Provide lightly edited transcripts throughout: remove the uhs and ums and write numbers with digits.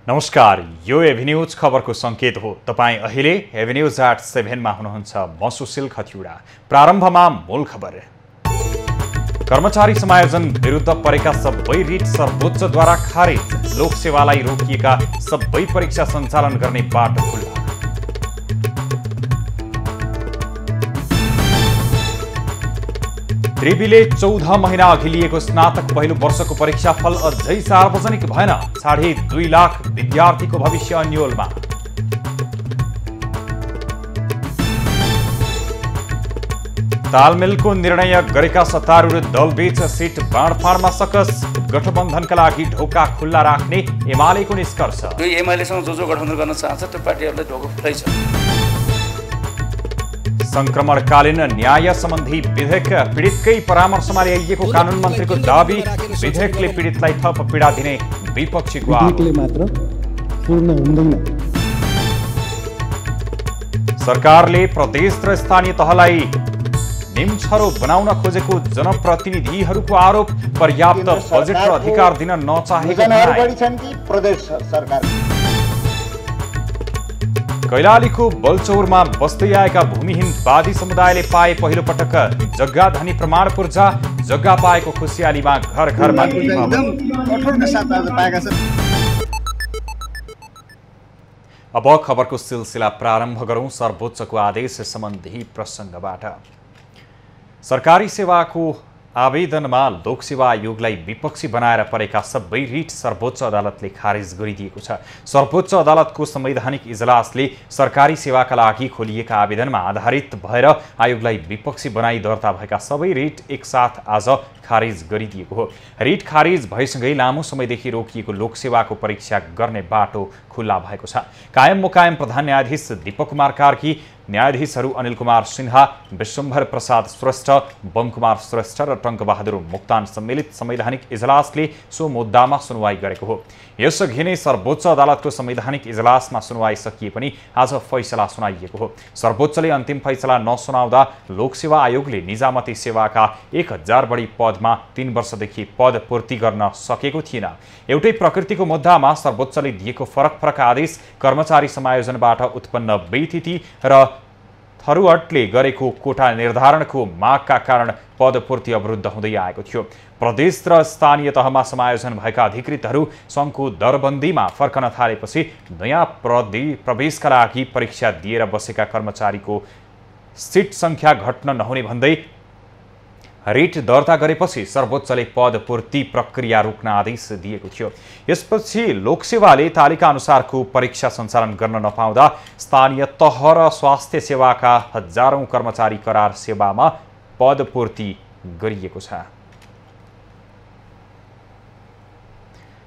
नमस्कार, यो एभिन्यूज खबरको संकेत हो। तपाईं अहिले एभिन्यूज एट 7 मा हुनुहुन्छ। म सुशील खतिवडा। प्रारम्भमा मूल खबर। कर्मचारी समायोजन विरुद्ध परेका सबै रिट सर्वोच्चद्वारा खारेज। लोकसेवालाई रोकिएका सबै परीक्षा सञ्चालन गर्ने बाटो खुल्ला। त्रिवीले 14 महिना अघि लिएको स्नातक पहिलो वर्षको परीक्षाफल अझै सार्वजनिक भएन। 2.5 लाख विद्यार्थीको भविष्य अन्योलमा। तालमेलको निर्णय गरेका सत्तारूढ दलबीच सिट बाँडफाँडमा सकस। गठबन्धनका लागि ढोका खुल्ला राख्ने एमालेको निष्कर्ष। एमालेसँग जो गठबन्धन गर्न चाहन्छ त्यो पार्टीहरूलाई ढोका खुल्लै छ। संक्रमणकालीन न्याय सम्बन्धी विधेयक पीडितकै परामर्शमा ल्याइएको कानुन मन्त्रीको दाबी। विधेयकले पीडितलाई थप पीडा दिने विपक्षीको आरोप। मात्र पूर्ण हुँदैन। सरकारले प्रदेश र स्थानीय तहलाई निमछरो बनाउन खोजेको जनप्रतिनिधिहरूको आरोप। पर्याप्त बजेट र अधिकार दिन नचाहेको प्रदेश सरकार। कैलालीको बलचौरमा बस्दै आएका भूमिहीन वादी समुदायले पाए पहिलो पटक जग्गा धनी प्रमाण पूर्जा। जग्गा पाएको खुसियालीमा घर घरमा अब खबरको सिलसिला प्रारम्भ गरौं। सर्वोच्चको आदेश सम्बन्धी प्रसङ्गबाट। सरकारी सेवाको आवेदनमा लोकसेवा आयोगलाई विपक्षी बनाएर परेका सबै रिट सर्वोच्च अदालतले खारेज गरिदिएको छ। सर्वोच्च अदालतको संवैधानिक इजलासले सरकारी सेवाका लागि खोलिएका आवेदनमा आधारित भएर आयोगलाई विपक्षी बनाई दर्ता भएका सबै रिट एकसाथ आज खारेज गरिदिएको हो। रिट खारेज भएसँगै लामो समयदेखि रोकिएको लोकसेवाको परीक्षा गर्ने बाटो खुल्ला भएको छ। कायम मुकायम प्रधान न्यायाधीश दीपक कुमार कार्की, न्यायाधीशहरू अनिल कुमार सिन्हा, विश्वम्भर प्रसाद श्रेष्ठ, बमकुमार श्रेष्ठ र टङ्कबहादुर मोक्तान सम्मिलित संवैधानिक इजलासले सो मुद्दामा सुनवाई गरेको हो। यसअघि नै सर्वोच्च अदालतको संवैधानिक इजलासमा सुनवाई सकिए पनि आज फैसला सुनाइएको हो। सर्वोच्चले अन्तिम फैसला नसुनाउँदा लोकसेवा आयोगले निजामती सेवाका 1000 बढी पदमा 3 वर्षदेखि पद पूर्ति गर्न सकेको थिएन। एउटै प्रकृतिको मुद्दामा सर्वोच्चले दिएको फरक आदेश कर्मचारी समायोजनबाट उत्पन्न बेइज्जती र थरुहटले गरेको कोटा निर्धारणको मागका कारण पदपूर्ति अवरुद्ध हुँदै आएको थियो। प्रदेश र स्थानीय तहमा समायोजन भएका अधिकृतहरू सङ्घको दरबन्दीमा फर्कन थालेपछि नयाँ प्रवेशका लागि परीक्षा दिएर बसेका कर्मचारीको सिट सङ्ख्या घट्न नहुने भन्दै रिट दर्ता गरेपछि सर्वोच्चले पदपूर्ति प्रक्रिया रोक्न आदेश दिएको थियो। यसपछि लोकसेवाले तालिका अनुसारको परीक्षा सञ्चालन गर्न नपाउँदा स्थानीय तह र स्वास्थ्य सेवाका हजारौं कर्मचारी करार सेवामा पदपूर्ति गरिएको छ।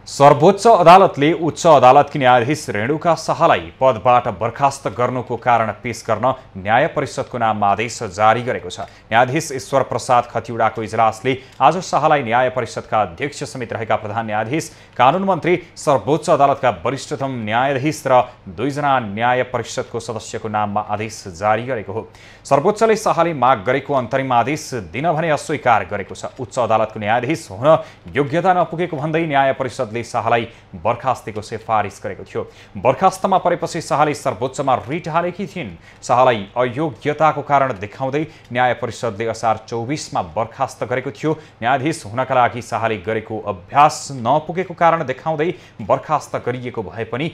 सर्वोच्च अदालतले उच्च अदालतकी न्यायाधीश रेणुका शाहलाई पदबाट बर्खास्त गर्नुको कारण पेश गर्न न्याय परिषदको नाममा आदेश जारी गरेको छ। न्यायाधीश ईश्वर प्रसाद खतिवडाको इजलासले आज शाहलाई न्याय परिषदका अध्यक्ष समेत रहेका प्रधान न्यायाधीश, कानुन मन्त्री, सर्वोच्च अदालतका वरिष्ठतम न्यायाधीश र 2 जना न्याय परिषदको सदस्यको नाममा आदेश जारी गरेको हो। सर्वोच्चले शाहले माग गरेको अन्तरिम आदेश दिन भने अस्वीकार गरेको छ। उच्च अदालतको न्यायाधीश हुन योग्यता नपुगेको भन्दै न्याय परिषदले शाहलाई बर्खास्तेको सिफारिस गरेको थियो। बर्खास्तमा परेपछि शाहले सर्वोच्चमा रिट हालेकी थिइन्। शाहलाई अयोग्यताको कारण देखाउँदै न्याय परिषदले असार 24 मा बर्खास्त गरेको थियो। न्यायाधीश हुनका लागि शाहले गरेको अभ्यास नपुगेको कारण देखाउँदै बर्खास्त गरिएको भए पनि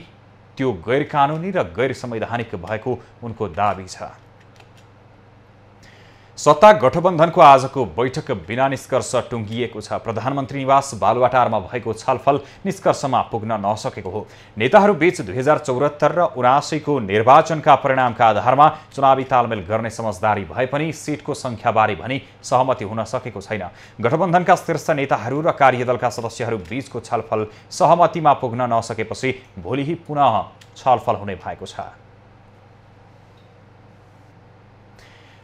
त्यो गैरकानुनी र गैर संवैधानिक भएको उनको दाबी छ। सत्ता गठबन्धनको आजको बैठक बिना निष्कर्ष टुङ्गिएको छ। प्रधानमन्त्री निवास बालुवाटारमा भएको छलफल निष्कर्षमा पुग्न नसकेको हो। नेताहरूबीच 2074 र 79 को निर्वाचनका परिणामका आधारमा चुनावी तालमेल गर्ने समझदारी भए पनि सिटको सङ्ख्याबारे भने सहमति हुन सकेको छैन। गठबन्धनका शीर्ष नेताहरू र कार्यदलका सदस्यहरू बीचको छलफल सहमतिमा पुग्न नसकेपछि भोलि पुनः छलफल हुने भएको छ।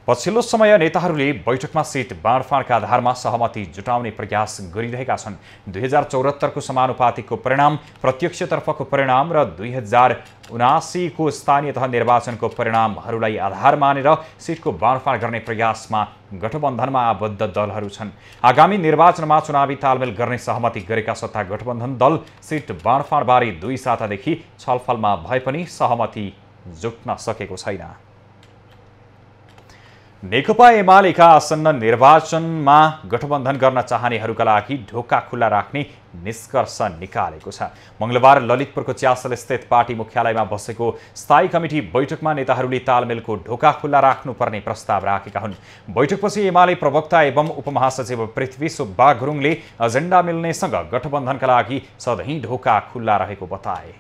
पछिल्लो समय नेताहरूले बैठकमा सीट बाँडफाँडका आधारमा सहमति जुटाउने प्रयास गरिरहेका छन्। 2074को समानुपातिकको परिणाम, प्रत्यक्षतर्फको परिणाम र 2079को स्थानीय तह निर्वाचनको परिणामहरूलाई आधार मानेर सीटको बाँडफाँड गर्ने प्रयासमा गठबन्धनमा आबद्ध दलहरू छन्। आगामी निर्वाचनमा चुनावी तालमेल गर्ने सहमति गरेका सत्ता गठबन्धन दल सीट बाँडफाँडबारे 2 सातादेखि छलफलमा भए पनि सहमति जुट्न सकेको छैन। नेकपा एमालेका आसन्न निर्वाचनमा गठबन्धन गर्न चाहनेहरूका लागि ढोका खुल्ला राख्ने निष्कर्ष निकालेको छ। मंगलबार ललितपुरको च्यासल स्थित पार्टी मुख्यालयमा बसेको स्थायी कमिटी बैठकमा नेताहरूले तालमेलको ढोका खुल्ला राख्नुपर्ने प्रस्ताव राखेका हुन्। बैठकपछि एमाले प्रवक्ता एवं उपमहासचिव पृथ्वी सुब्बा गुरुङले एजेन्डा मिल्नेसँग गठबन्धनका लागि सधैँ ढोका खुल्ला रहेको बताए।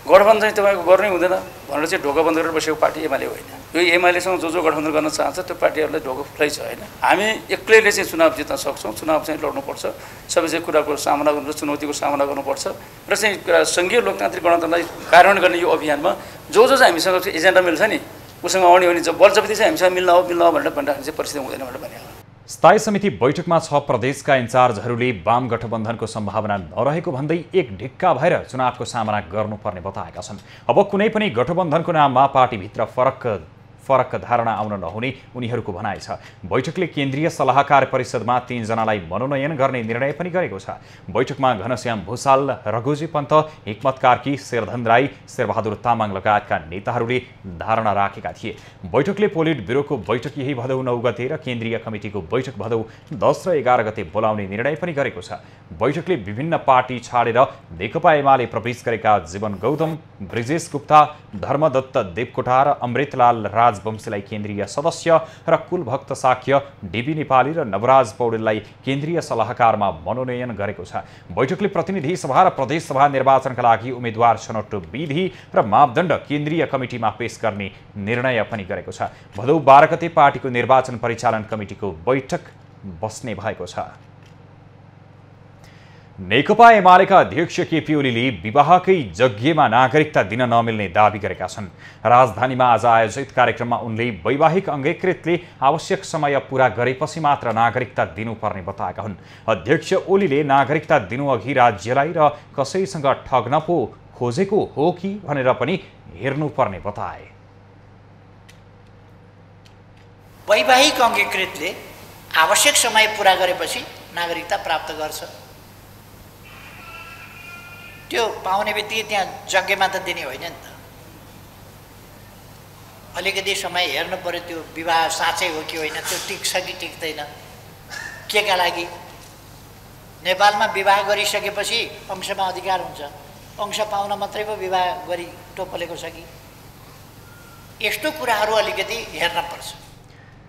गठबन्धन चाहिँ तपाईँको गर्नै हुँदैन भनेर चाहिँ ढोका बन्द गरेर बसेको पार्टी एमाले होइन। यो एमालेसँग जो गठबन्धन गर्न चाहन्छ त्यो पार्टीहरूलाई ढोका खुल्लै छ होइन। हामी एक्लैले चाहिँ चुनाव जित्न सक्छौँ, चुनाव चाहिँ लड्नुपर्छ, सबै चाहिँ कुराको सामना गर्नुपर्छ, चुनौतीको सामना गर्नुपर्छ र चाहिँ सङ्घीय लोकतान्त्रिक गणतन्त्रलाई कार्यान्वयन गर्ने यो अभियानमा जो चाहिँ हामीसँग एजेन्डा मिल्छ नि उसँग आउने हो नि बलजबती चाहिँ हामीसँग मिल्न हो भनेर भनिराख्ने चाहिँ परिस्थिति हुँदैन भनेर भने। स्थायी समिति बैठकमा 6 प्रदेशका इन्चार्जहरूले वाम गठबन्धनको सम्भावना नरहेको भन्दै एक ढिक्का भएर चुनावको सामना गर्नुपर्ने बताएका छन्। अब कुनै पनि गठबन्धनको नाममा पार्टीभित्र फरक धारणा आउन नहुने उनीहरूको भनाइ छ। बैठकले केन्द्रीय सल्लाहकार परिषदमा 3 जनालाई मनोनयन गर्ने निर्णय पनि गरेको छ। बैठकमा घनश्याम भूषाल, रघुजी पन्त, हिक्मत कार्की, शेरधन राई, शेरबहादुर तामाङ लगायतका नेताहरूले धारणा राखेका थिए। बैठकले पोलिट ब्युरोको बैठक यही भदौ 9 गते र केन्द्रीय कमिटीको बैठक भदौ 10 र 11 गते बोलाउने निर्णय पनि गरेको छ। बैठकले विभिन्न पार्टी छाडेर नेकपा एमाले प्रवेश गरेका जीवन गौतम, ब्रिजेश गुप्ता, धर्मदत्त देवकोटा र अमृतलाल राजवंशीलाई केन्द्रीय सदस्य र कुलभक्त साक्य, डीबी नेपाली र नवराज पौडेललाई केन्द्रीय सल्लाहकारमा मनोनयन गरेको छ। बैठकले प्रतिनिधि सभा र प्रदेश सभा निर्वाचनका लागि उम्मेद्वार छनौट विधि र मापदण्ड केन्द्रीय कमिटीमा पेश गर्ने निर्णय पनि गरेको छ। भदौ 12 गते पार्टीको निर्वाचन परिचालन कमिटीको बैठक बस्ने भएको छ। नेकपा एमालेका अध्यक्ष केपी ओलीले विवाहकै यज्ञमा नागरिकता दिन नमिल्ने दावी गरेका छन्। राजधानीमा आज आयोजित कार्यक्रममा उनले वैवाहिक अङ्गीकृतले आवश्यक समय पूरा गरेपछि मात्र नागरिकता दिनुपर्ने बताएका हुन्। अध्यक्ष ओलीले नागरिकता दिनुअघि राज्यलाई र कसैसँग ठग्न पो खोजेको हो कि भनेर पनि हेर्नुपर्ने बताए। वैवाहिक अङ्गीकृतले आवश्यक समय पूरा गरेपछि नागरिकता प्राप्त गर्छ। त्यो पाउने बित्तिकै त्यहाँ यज्ञमा त दिने होइन नि त। अलिकति समय हेर्नु पर्यो त्यो विवाह साँच्चै हो कि होइन, त्यो टिक्छ कि टिक्दैन, के का लागि। नेपालमा विवाह गरिसकेपछि अंशमा अधिकार हुन्छ, अंश पाउन मात्रै पो विवाह गरी टोपलेको छ कि। यस्तो कुराहरू अलिकति हेर्न पर्छ।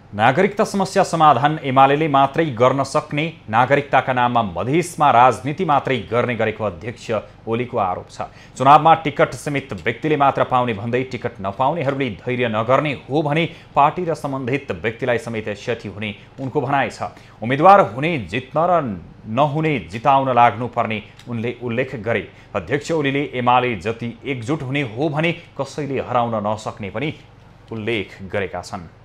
नागरिकता समस्या समाधान एमालेले मात्रै गर्न सक्ने, नागरिकताका नाममा मधेसमा राजनीति मात्रै गर्ने गरेको अध्यक्ष ओलीको आरोप छ। चुनावमा टिकट सीमित व्यक्तिले मात्र पाउने भन्दै टिकट नपाउनेहरूले धैर्य नगर्ने हो भने पार्टी र सम्बन्धित व्यक्तिलाई समेत क्षति हुने उनको भनाइ छ। उम्मेद्वार हुने जित्न र नहुने जिताउन लाग्नुपर्ने उनले उल्लेख गरे। अध्यक्ष ओलीले एमाले जति एकजुट हुने हो भने कसैले हराउन नसक्ने पनि उल्लेख गरेका छन्।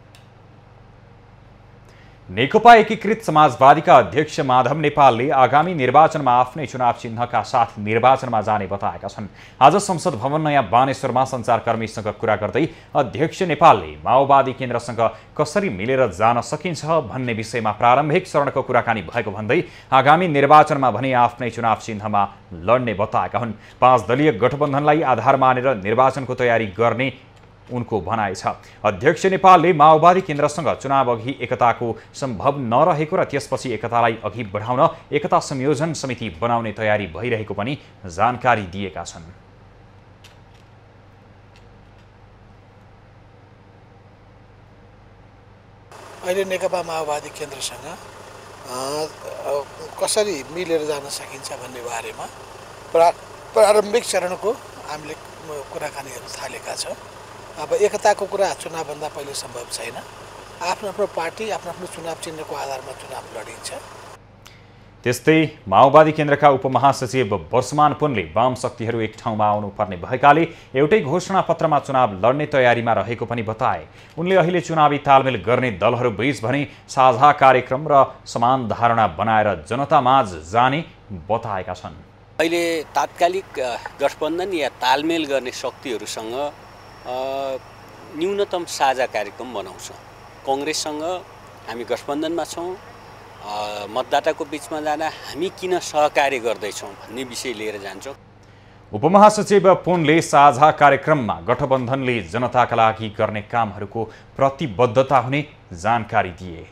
नेकपा एकीकृत समाजवादीका अध्यक्ष माधव नेपालले आगामी निर्वाचनमा आफ्नै चुनाव चिन्हका साथ निर्वाचनमा जाने बताएका छन्। आज संसद भवन नयाँ बानेश्वरमा सञ्चारकर्मीसँग कुरा गर्दै अध्यक्ष नेपालले माओवादी केन्द्रसँग कसरी मिलेर जान सकिन्छ भन्ने विषयमा प्रारम्भिक चरणको कुराकानी भएको भन्दै आगामी निर्वाचनमा भने आफ्नै चुनाव चिन्हमा लड्ने बताएका हुन्। 5 दलीय गठबन्धनलाई आधार मानेर निर्वाचनको तयारी गर्ने उनको भनाइ छ। अध्यक्ष नेपालले माओवादी केन्द्रसँग चुनाव अघि एकताको सम्भव नरहेको र त्यसपछि एकतालाई अघि बढाउन एकता संयोजन समिति बनाउने तयारी भइरहेको पनि जानकारी दिएका छन्। अहिले नेकपा माओवादी केन्द्रसँग कसरी मिलेर जान सकिन्छ भन्ने बारेमा प्रारम्भिक चरणको हामीले कुराकानीहरू थालेका छौँ। अब एकताको कुरा चुनावभन्दा पहिले सम्भव छैन। आफ्नो आफ्नो पार्टी आफ्नो आफ्नो चुनाव चिन्हको आधारमा चुनाव लडिन्छ। त्यस्तै माओवादी केन्द्रका उपमहासचिव वर्षमान पुनले वाम शक्तिहरू एक ठाउँमा आउनुपर्ने भएकाले एउटै घोषणापत्रमा चुनाव लड्ने तयारीमा रहेको पनि बताए। उनले अहिले चुनावी तालमेल गर्ने दलहरूबीच भने साझा कार्यक्रम र समान धारणा बनाएर जनतामाझ जाने बताएका छन्। अहिले तात्कालिक गठबन्धन या तालमेल गर्ने शक्तिहरूसँग न्यूनतम साझा कार्यक्रम बनाउँछौँ। कांग्रेससँग हामी गठबन्धनमा छौँ, मतदाताको बीचमा जाँदा हामी किन सहकार्य गर्दैछौँ भन्ने विषय लिएर जान्छौँ। उपमहासचिव पुनले साझा कार्यक्रममा गठबन्धनले जनताका लागि गर्ने कामहरूको प्रतिबद्धता हुने जानकारी दिए।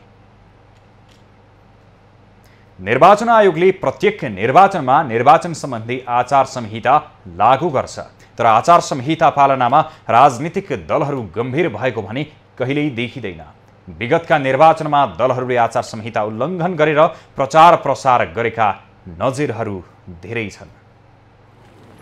निर्वाचन आयोगले प्रत्येक निर्वाचनमा निर्वाचन सम्बन्धी आचार संहिता लागू गर्छ, तर आचार संहिता पालनामा राजनीतिक दलहरू गम्भीर भएको भने कहिल्यै देखिँदैन। विगतका निर्वाचनमा दलहरूले आचार संहिता उल्लङ्घन गरेर प्रचार प्रसार गरेका नजिरहरू धेरै छन्।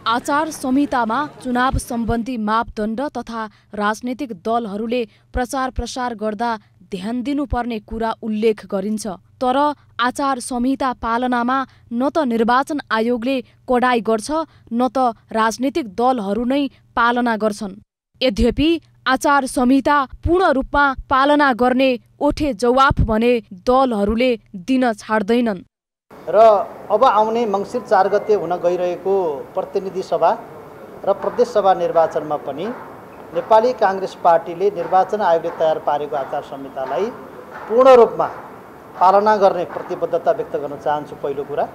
आचार संहितामा चुनाव सम्बन्धी मापदण्ड तथा राजनीतिक दलहरूले प्रचार प्रसार गर्दा ध्यान दिनुपर्ने कुरा उल्लेख गरिन्छ। तर आचार संहिता पालनामा न त निर्वाचन आयोगले कडाई गर्छ न त राजनीतिक दलहरू नै पालना गर्छन्। यद्यपि आचार संहिता पूर्ण रूपमा पालना गर्ने ओठे जवाफ भने दलहरूले दिन छाड्दैनन्। र अब आउने मङ्सिर 4 गते हुन गइरहेको प्रतिनिधि सभा र प्रदेश सभा निर्वाचनमा पनि नेपाली कांग्रेस पार्टीले निर्वाचन आयोगले तयार पारेको आचार संहितालाई पूर्ण रूपमा पालना गर्ने प्रतिबद्धता व्यक्त गर्न चाहन्छु। पहिलो कुरा,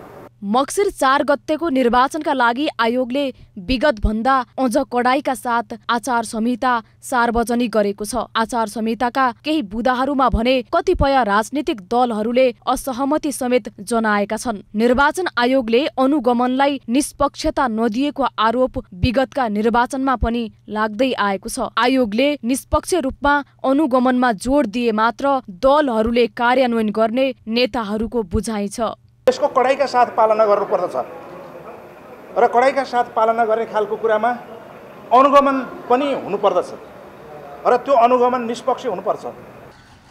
मक्सिर 4 गतेको निर्वाचनका लागि आयोगले विगत भन्दा अझ कडाईका साथ आचार संहिता सार्वजनिक गरेको छ। आचार संहिताका केही बुदाहरूमा भने कतिपय राजनीतिक दलहरूले असहमति समेत जनाएका छन्। निर्वाचन आयोगले अनुगमनलाई निष्पक्षता नदिएको आरोप विगतका निर्वाचनमा पनि लाग्दै आएको छ। आयोगले निष्पक्ष रूपमा अनुगमनमा जोड दिए मात्र दलहरूले कार्यान्वयन गर्ने नेताहरूको बुझाइ छ। यसको कडाईका साथ पालना गर्नुपर्दछ र कडाईका साथ पालना गर्ने खालको कुरामा अनुगमन पनि हुनुपर्दछ र त्यो अनुगमन निष्पक्ष हुनुपर्छ।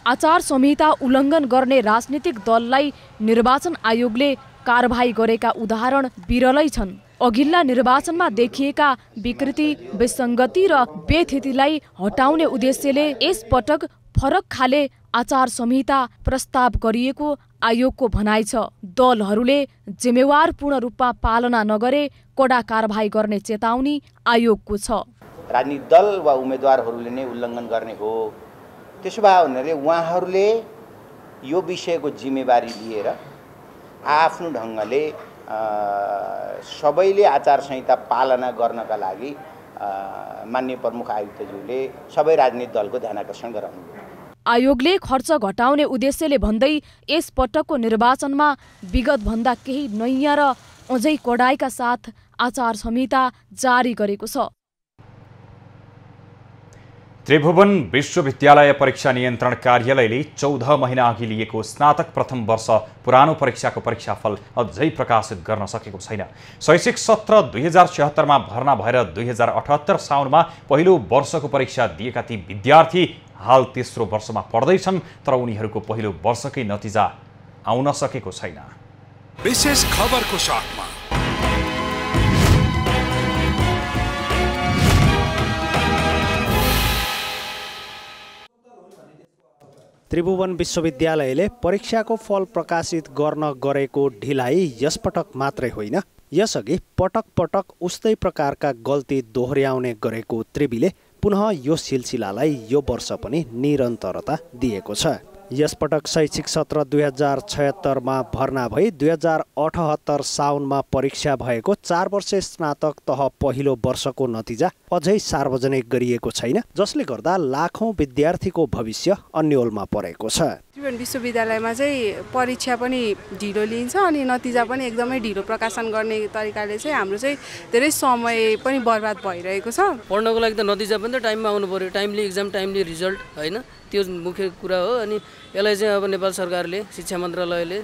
आचार संहिता उल्लङ्घन गर्ने राजनीतिक दललाई निर्वाचन आयोगले कारबाही गरेका उदाहरण विरलै छन्। अघिल्ला निर्वाचनमा देखिएका विकृति, विसङ्गति र बेथितिलाई हटाउने उद्देश्यले यसपटक फरक खाले आचार संहिता प्रस्ताव गरिएको आयोगको भनाइ छ। दलहरूले जिम्मेवारपूर्ण रूपमा पालना नगरे कडा कारबाही गर्ने चेतावनी आयोगको छ। राजनीतिक दल वा उम्मेदवारहरूले नै उल्लङ्घन गर्ने हो, त्यसो भए हुनाले उहाँहरूले यो विषयको जिम्मेवारी लिएर आफ्नो ढङ्गले सबैले आचार संहिता पालना गर्नका लागि माननीय प्रमुख आयुक्तज्यूले सबै राजनीतिक दलको ध्यानाकर्षण गराउनु। आयोगले खर्च घटाउने उद्देश्यले भन्दै यस पटकको निर्वाचनमा विगत भन्दा केही नयाँ र अझै कडाईका साथ आचार संहिता जारी गरेको छ। त्रिभुवन विश्वविद्यालय परीक्षा नियन्त्रण कार्यालयले 14 महिना अघि लिएको स्नातक प्रथम वर्ष पुरानो परीक्षाको परीक्षाफल अझै प्रकाशित गर्न सकेको छैन। शैक्षिक सत्र 2076 मा भर्ना भएर 2078 साउनमा पहिलो वर्षको परीक्षा दिएका ती विद्यार्थी हाल तेस्रो वर्षमा पढ्दैछन्, तर उनीहरूको पहिलो वर्षकै नतिजा आउन सकेको छैन। विशेष खबरको साथमा त्रिभुवन विश्वविद्यालयले परीक्षाको फल प्रकाशित गर्न गरेको ढिलाइ यसपटक मात्रै होइन, यसअघि पटक पटक उस्तै प्रकारका गल्ती दोहोर्याउने गरेको त्रिविले पुनः यो सिलसिलालाई यो वर्ष पनि निरन्तरता दिएको छ। यसपटक शैक्षिक सत्र 2076 मा भर्ना भई 2078 साउनमा परीक्षा भएको 4 वर्षे स्नातक तह पहिलो वर्षको नतिजा अझै सार्वजनिक गरिएको छैन, जसले गर्दा लाखौं विद्यार्थीको भविष्य अन्योलमा परेको छ। त्रिभुवन विश्वविद्यालयमा चाहिँ परीक्षा पनि ढिलो लिन्छ अनि नतिजा पनि एकदमै ढिलो प्रकाशन गर्ने तरिकाले चाहिँ हाम्रो चाहिँ धेरै समय पनि बर्बाद भइरहेको छ। पढ्नको लागि त नतिजा पनि त टाइममा आउनु पर्यो, टाइमली एक्जाम टाइमली रिजल्ट हैन, त्यो मुख्य कुरा हो। अनि यसलाई चाहिँ अब नेपाल सरकारले, शिक्षा मन्त्रालयले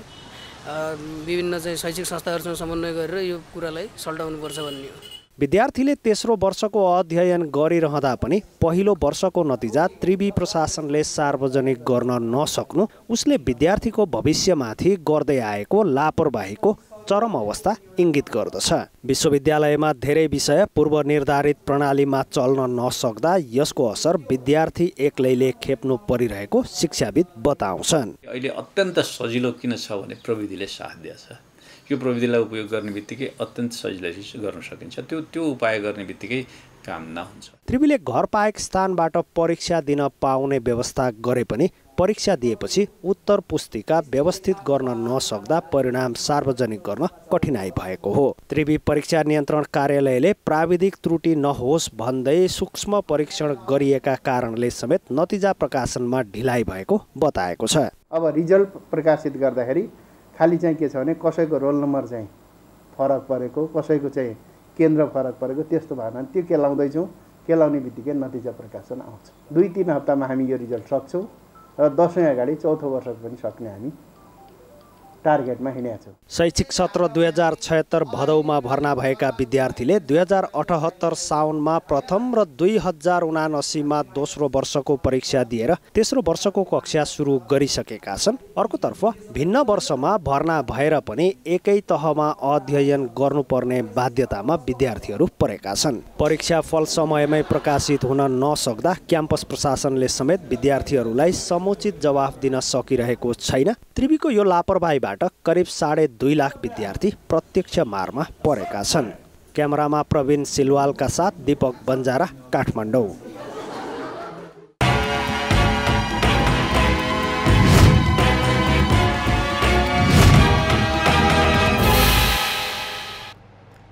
विभिन्न चाहिँ शैक्षिक संस्थाहरूसँग समन्वय गरेर यो कुरालाई सल्टाउनुपर्छ भन्ने हो। विद्यार्थीले तेस्रो वर्षको अध्ययन गरिरहँदा पनि पहिलो वर्षको नतिजा त्रिवी प्रशासनले सार्वजनिक गर्न नसक्नु उसले विद्यार्थीको भविष्यमाथि गर्दै आएको लापरवाहीको चरम अवस्था इङ्गित गर्दछ। विश्वविद्यालयमा धेरै विषय पूर्व निर्धारित प्रणालीमा चल्न नसक्दा यसको असर विद्यार्थी एक्लैले खेप्नु परिरहेको शिक्षाविद बताउँछन्। अहिले अत्यन्त सजिलो किन छ भने प्रविधिले साथ दिएछ। यो प्रविधिलाई उपयोग गर्ने बित्तिकै अत्यन्त सजिलै गर्न सकिन्छ। त्यो उपाय गर्ने बित्तिकै काम नहुन्छ। त्रिवीले घर पाएक स्थानबाट परीक्षा दिन पाउने व्यवस्था गरे पनि परीक्षा दिएपछि उत्तर पुस्तिका व्यवस्थित गर्न नसक्दा परिणाम सार्वजनिक गर्न कठिनाई भएको हो। त्रिवी परीक्षा नियन्त्रण कार्यालयले प्राविधिक त्रुटि नहोस् भन्दै सूक्ष्म परीक्षण गरिएका कारणले समेत नतिजा प्रकाशनमा ढिलाइ भएको बताएको छ। अब रिजल्ट प्रकाशित गर्दाखेरि खालि चाहिँ के छ भने कसैको रोल नम्बर चाहिँ फरक परेको, कसैको चाहिँ केन्द्र फरक परेको त्यस्तो भएन। त्यो केलाउँदैछौँ, केलाउने बित्तिकै नतिजा प्रकाशन आउँछ। 2-3 हप्तामा हामी यो रिजल्ट सक्छौँ र दशैँ अगाडि चौथो वर्ष पनि सक्ने हामी टार्गेटमा हिँडेका छौँ। शैक्षिक सत्र 2076 भदौमा भर्ना भएका विद्यार्थीले 2078 साउनमा प्रथम र 2079 दोस्रो वर्षको परीक्षा दिएर तेस्रो वर्षको कक्षा सुरु गरिसकेका छन्। अर्कोतर्फ भिन्न वर्षमा भर्ना भएर पनि एकै तहमा अध्ययन गर्नुपर्ने बाध्यतामा विद्यार्थीहरू परेका छन्। परीक्षा फल समयमै प्रकाशित हुन नसक्दा क्याम्पस प्रशासनले समेत विद्यार्थीहरूलाई समुचित जवाफ दिन सकिरहेको छैन। त्रिवीको यो लापरवाहीबाट करिब 2.5 लाख विद्यार्थी प्रत्यक्ष मारमा परेका छन्। क्यामेरामा प्रवीण सिलवालका साथ दीपक बन्जारा, काठमाडौँ।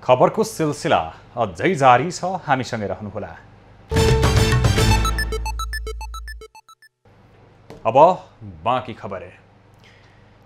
खबरको सिलसिला अझै जारी छ, हामीसँगै रहनुहोला। अब बाँकी खबर।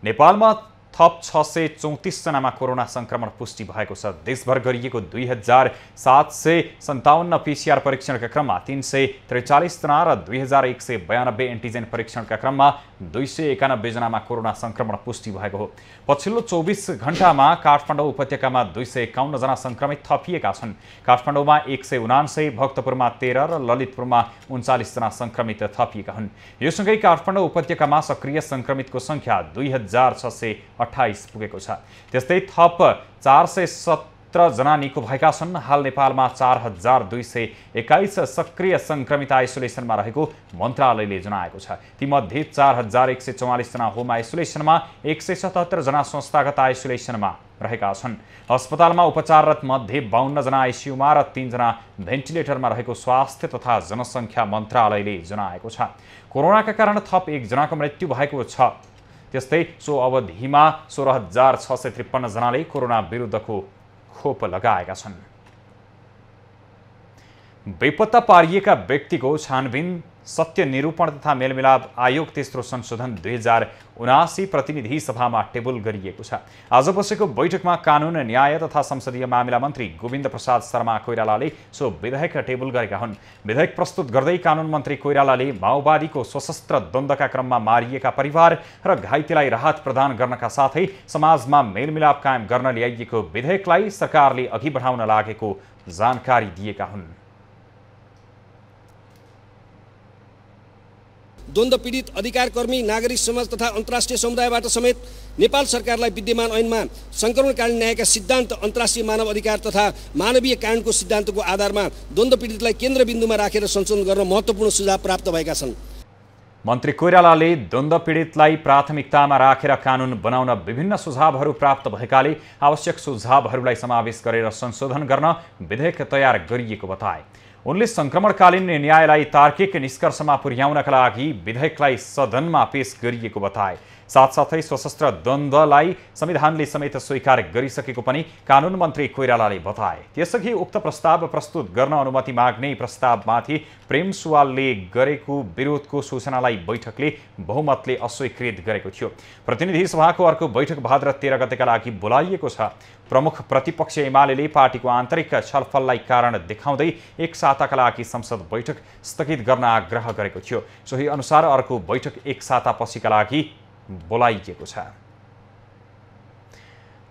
नेपालमा थप 634 जनामा कोरोना संक्रमण पुष्टि भएको छ। देशभर गरिएको 2757 पीसीआर परीक्षणका क्रममा 343 जना र 2192 एन्टिजेन परीक्षणका क्रममा 291 जनामा कोरोना संक्रमण पुष्टि भएको हो। पछिल्लो 24 घण्टामा काठमाडौँ उपत्यकामा 251 जना संक्रमित थपिएका छन्। काठमाडौँमा 179, भक्तपुरमा 13 र ललितपुरमा 39 जना संक्रमित थपिएका हुन्। योसँगै काठमाडौँ उपत्यकामा सक्रिय संक्रमितको संख्या 2628 पुगेको छ। त्यस्तै थप 417 जना निको भएका छन्। हाल नेपालमा 4221 सक्रिय संक्रमित आइसोलेसनमा रहेको मन्त्रालयले जनाएको छ। तीमध्ये 4144 जना होम आइसोलेसनमा, 177 जना संस्थागत आइसोलेसनमा रहेका छन्। अस्पतालमा उपचाररत मध्ये 52 जना आइसियुमा र 3 जना भेन्टिलेटरमा रहेको स्वास्थ्य तथा जनसङ्ख्या मन्त्रालयले जनाएको छ। कोरोनाका कारण थप 1 जनाको मृत्यु भएको छ। त्यस्तै सो अवधिमा 16653 जनाले कोरोना विरुद्धको खोप लगाएका छन्। बेपत्ता पारिएका व्यक्तिको छानबिन सत्य निरूपण तथा मेलमिलाप आयोग तेस्रो संशोधन 2079 प्रतिनिधि सभामा टेबल गरिएको छ। आज बसेको बैठकमा कानुन, न्याय तथा संसदीय मामिला मन्त्री गोविन्द प्रसाद शर्मा कोइरालाले सो विधेयक टेबल गरेका हुन्। विधेयक प्रस्तुत गर्दै कानुन मन्त्री कोइरालाले माओवादीको सशस्त्र द्वन्द्वका क्रममा मारिएका परिवार र घाइतेलाई राहत प्रदान गर्नका साथै समाजमा मेलमिलाप कायम गर्न ल्याइएको विधेयकलाई सरकारले अघि बढाउन लागेको जानकारी दिएका हुन्। द्वन्द्व पीडित अधिकारकर्मी, नागरिक समाज तथा अन्तर्राष्ट्रिय समुदायबाट समेत नेपाल सरकारलाई विद्यमान ऐनमा संक्रमणकालीन न्यायका सिद्धान्त, अन्तर्राष्ट्रिय मानव अधिकार तथा मानवीय कानुनको सिद्धान्तको आधारमा द्वन्द्व पीडितलाई केन्द्रबिन्दुमा राखेर संशोधन गर्न महत्त्वपूर्ण सुझाव प्राप्त भएका छन्। मन्त्री कोइरालाले द्वन्द्व पीडितलाई प्राथमिकतामा राखेर कानुन बनाउन विभिन्न सुझावहरू प्राप्त भएकाले आवश्यक सुझावहरूलाई समावेश गरेर संशोधन गर्न विधेयक तयार गरिएको बताए। उनले संक्रमणकालीन न्यायलाई तार्किक निष्कर्षमा पुर्याउनका लागि विधेयकलाई सदनमा पेश गरिएको बताए। साथसाथै सशस्त्र द्वन्द्वलाई संविधानले समेत स्वीकार गरिसकेको पनि कानुन मन्त्री कोइरालाले बताए। त्यसअघि उक्त प्रस्ताव प्रस्तुत गर्न अनुमति माग्ने प्रस्तावमाथि प्रेम सुवालले गरेको विरोधको सूचनालाई बैठकले बहुमतले अस्वीकृत गरेको थियो। प्रतिनिधि सभाको अर्को बैठक भाद्र 13 गतेका लागि बोलाइएको छ। प्रमुख प्रतिपक्ष एमाले पार्टीको आन्तरिक छलफललाई कारण देखाउँदै एक साताका लागि संसद बैठक स्थगित गर्न आग्रह गरेको थियो। सोही अनुसार अर्को बैठक एक सातापछिका लागि बोलाइएको छ।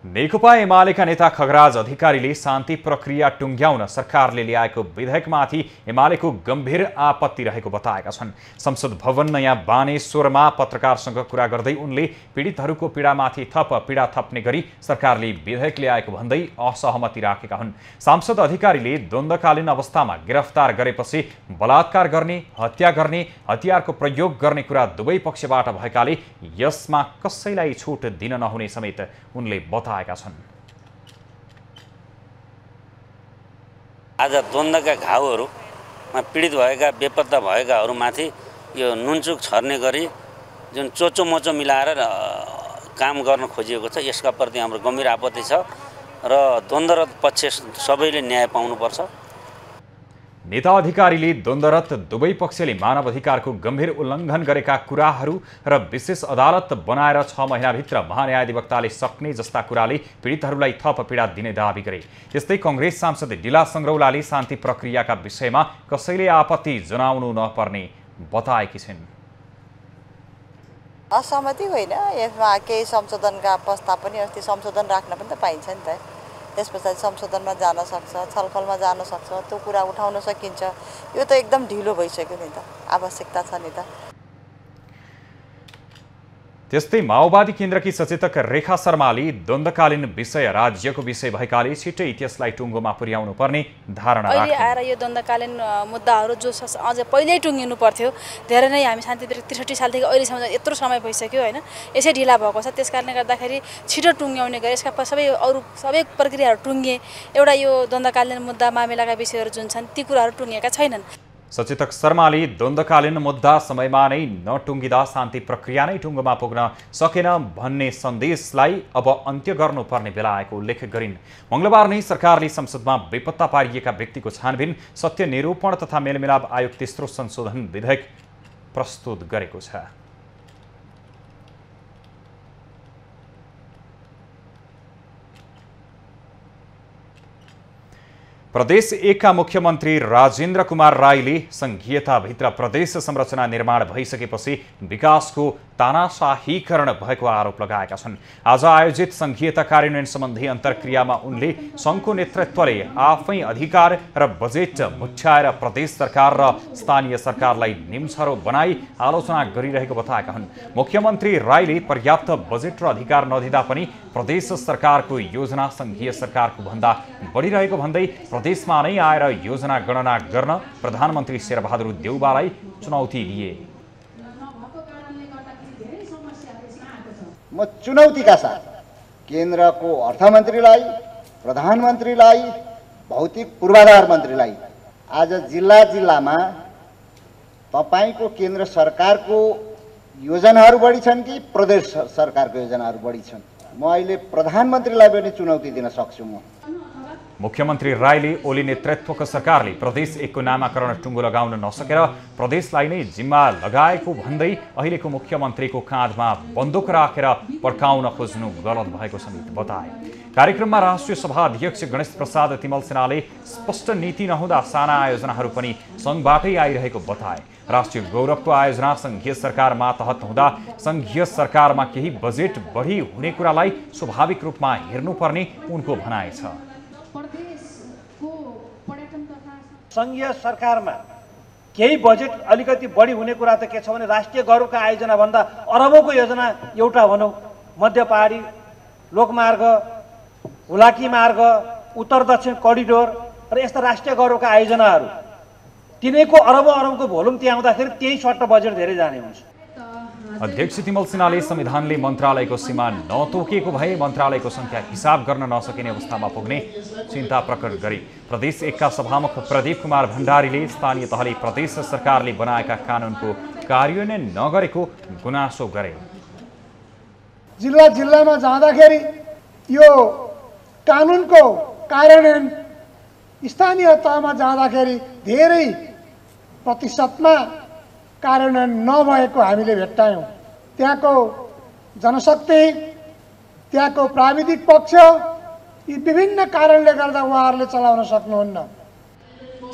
नेकपा एमालेका नेता खगराज अधिकारीले शान्ति प्रक्रिया टुङ्ग्याउन सरकारले ल्याएको विधेयकमाथि एमालेको गम्भीर आपत्ति रहेको बताएका छन्। संसद भवन नयाँ बानेश्वरमा पत्रकारसँग कुरा गर्दै उनले पीडितहरूको पीडामाथि थप पीडा थप्ने गरी सरकारले विधेयक ल्याएको भन्दै असहमति राखेका हुन्। सांसद अधिकारीले द्वन्द्वकालीन अवस्थामा गिरफ्तार गरेपछि बलात्कार गर्ने, हत्या गर्ने, हतियारको प्रयोग गर्ने कुरा दुवै पक्षबाट भएकाले यसमा कसैलाई छुट दिन नहुने समेत उनले बताएका छन्। आज द्वन्द्वका घाउहरूमा पीडित भएका बेपत्ता भएकाहरूमाथि यो नुनचुक छर्ने गरी जुन चोचो मोचो मिलाएर काम गर्न खोजिएको छ यसका प्रति हाम्रो गम्भीर आपत्ति छ र द्वन्द्वरत पक्ष सबैले न्याय पाउनुपर्छ। नेता अधिकारीले द्वन्द्वरत दुवै पक्षले मानव अधिकारको गम्भीर उल्लङ्घन गरेका कुराहरू र विशेष अदालत बनाएर 6 महिनाभित्र महान्यायाधिवक्ताले सक्ने जस्ता कुराले पीडितहरूलाई थप पीडा दिने दावी गरे। त्यस्तै कांग्रेस सांसद डिला संग्रौलाले शान्ति प्रक्रियाका विषयमा कसैले आपत्ति जनाउनु नपर्ने बताएकी छिन्। असहमति होइन, यसमा केही संशोधनका प्रस्ताव पनि अस्ति संशोधन राख्न पनि त पाइन्छ नि त। त्यस पछाडि संशोधनमा जान सक्छ, छलफलमा जान सक्छ, त्यो कुरा उठाउन सकिन्छ। यो त एकदम ढिलो भइसक्यो नि त, आवश्यकता छ नि त। त्यस्तै माओवादी केन्द्रकी सचेतक रेखा शर्माले द्वन्द्वकालीन विषय राज्यको विषय भएकाले छिट्टै त्यसलाई टुङ्गोमा पुर्याउनु पर्ने धारणा राखे। अहिले आएर यो द्वन्द्वकालीन मुद्दाहरू जो अझ पहिल्यै टुङ्गिनु पर्थ्यो। धेरै नै हामी शान्ति 63 सालदेखि अहिलेसम्म यत्रो समय भइसक्यो होइन, यसै ढिला भएको छ। त्यसकारणले गर्दाखेरि छिटो टुङ्ग्याउने गरे यसका सबै प्रक्रियाहरू टुङ्गिए। एउटा यो द्वन्द्वकालीन मुद्दा मामिलाका विषयहरू जुन छन् ती कुराहरू टुङ्गिएका छैनन्। सचेतक शर्माले द्वन्द्वकालीन मुद्दा समयमा नै नटुङ्गिँदा शान्ति प्रक्रिया नै टुङ्गोमा पुग्न सकेन भन्ने सन्देशलाई अब अन्त्य गर्नुपर्ने बेला आएको उल्लेख गरिन्। मङ्गलबार नै सरकारले संसदमा बेपत्ता पारिएका व्यक्तिको छानबिन, सत्य निरूपण तथा मेलमिलाप आयोग तेस्रो संशोधन विधेयक प्रस्तुत गरेको छ। प्रदेश 1 का मुख्यमन्त्री राजेन्द्र कुमार राईले संघीयताभित्र प्रदेश संरचना निर्माण भइसकेपछि विकासको तानाशाहीकरण भएको आरोप लगाएका छन्। आज आयोजित संघीयता कार्यान्वयन सम्बन्धी अन्तर्क्रियामा उनले सङ्घको नेतृत्वले आफै अधिकार र बजेट मुछ्याएर प्रदेश सरकार र स्थानीय सरकारलाई निम्छरो बनाई आलोचना गरिरहेको बताएका हुन्। मुख्यमन्त्री राईले पर्याप्त बजेट र अधिकार नदिँदा पनि प्रदेश सरकारको योजना संघीय सरकारको भन्दा बढिरहेको भन्दै प्रदेशमा नै आएर योजना गणना गर्न प्रधानमन्त्री शेरबहादुर देउवालाई चुनौती दिए। म चुनौतीका साथ केन्द्रको अर्थमन्त्रीलाई, प्रधानमन्त्रीलाई, भौतिक पूर्वाधार मन्त्रीलाई आज जिल्लामा तपाईको केन्द्र सरकारको योजनाहरू बढी छन् कि प्रदेश सरकारको योजनाहरू बढी छन्? म अहिले प्रधानमन्त्रीलाई पनि चुनौती दिन सक्छु। मुख्यमन्त्री राईले ओली नेतृत्वको सरकारले प्रदेश 1 को नामाकरण टुङ्गो लगाउन नसकेर प्रदेशलाई नै जिम्मा लगाएको भन्दै अहिलेको मुख्यमन्त्रीको काँधमा बन्दुक राखेर पड्काउन खोज्नु गलत भएको समेत बताए। कार्यक्रममा राष्ट्रिय सभा अध्यक्ष गणेश प्रसाद तिमल सेनाले स्पष्ट नीति नहुँदा साना आयोजनाहरू पनि सङ्घबाटै आइरहेको बताए। राष्ट्रिय गौरवको आयोजना संघीय सरकार मातहत हुँदा संघीय सरकारमा केही बजेट बढी हुने कुरालाई स्वाभाविक रूपमा हेर्नुपर्ने उनको भनाइ छ। संघीय सरकारमा केही बजेट अलिकति बढी हुने कुरा त के छ भने राष्ट्रिय गौरवका आयोजना भन्दा अरबौंको योजना एउटा भनौँ, मध्य पहाडी लोकमार्ग, हुलाकी मार्ग, उत्तर दक्षिण करिडोर र यस्ता राष्ट्रिय गौरवका आयोजनाहरू तिनैको अरबौं भोल्युम त्यहाँ आउँदाखेरि त्यही सट्ट बजेट धेरै जाने हुन्छ। अध्यक्ष तिमल सिन्हाले संविधानले मन्त्रालयको सीमा नतोकेको भए मन्त्रालयको संख्या हिसाब गर्न नसकिने अवस्थामा पुग्ने चिन्ता प्रकट गरे। प्रदेश 1 का सभामुख प्रदीप कुमार भण्डारीले स्थानीय तहले प्रदेश सरकारले बनाएका कानुनको कार्यान्वयन नगरेको गुनासो गरे। जिल्लामा जाँदाखेरि यो कानुनको कार्यान्वयन स्थानीय तहमा जाँदाखेरि धेरै प्रतिशतमा कार्यान्वयन नभएको हामीले भेट्टायौँ। त्यहाँको जनशक्ति, त्यहाँको प्राविधिक पक्ष, यी विभिन्न कारणले गर्दा उहाँहरूले चलाउन सक्नुहुन्न।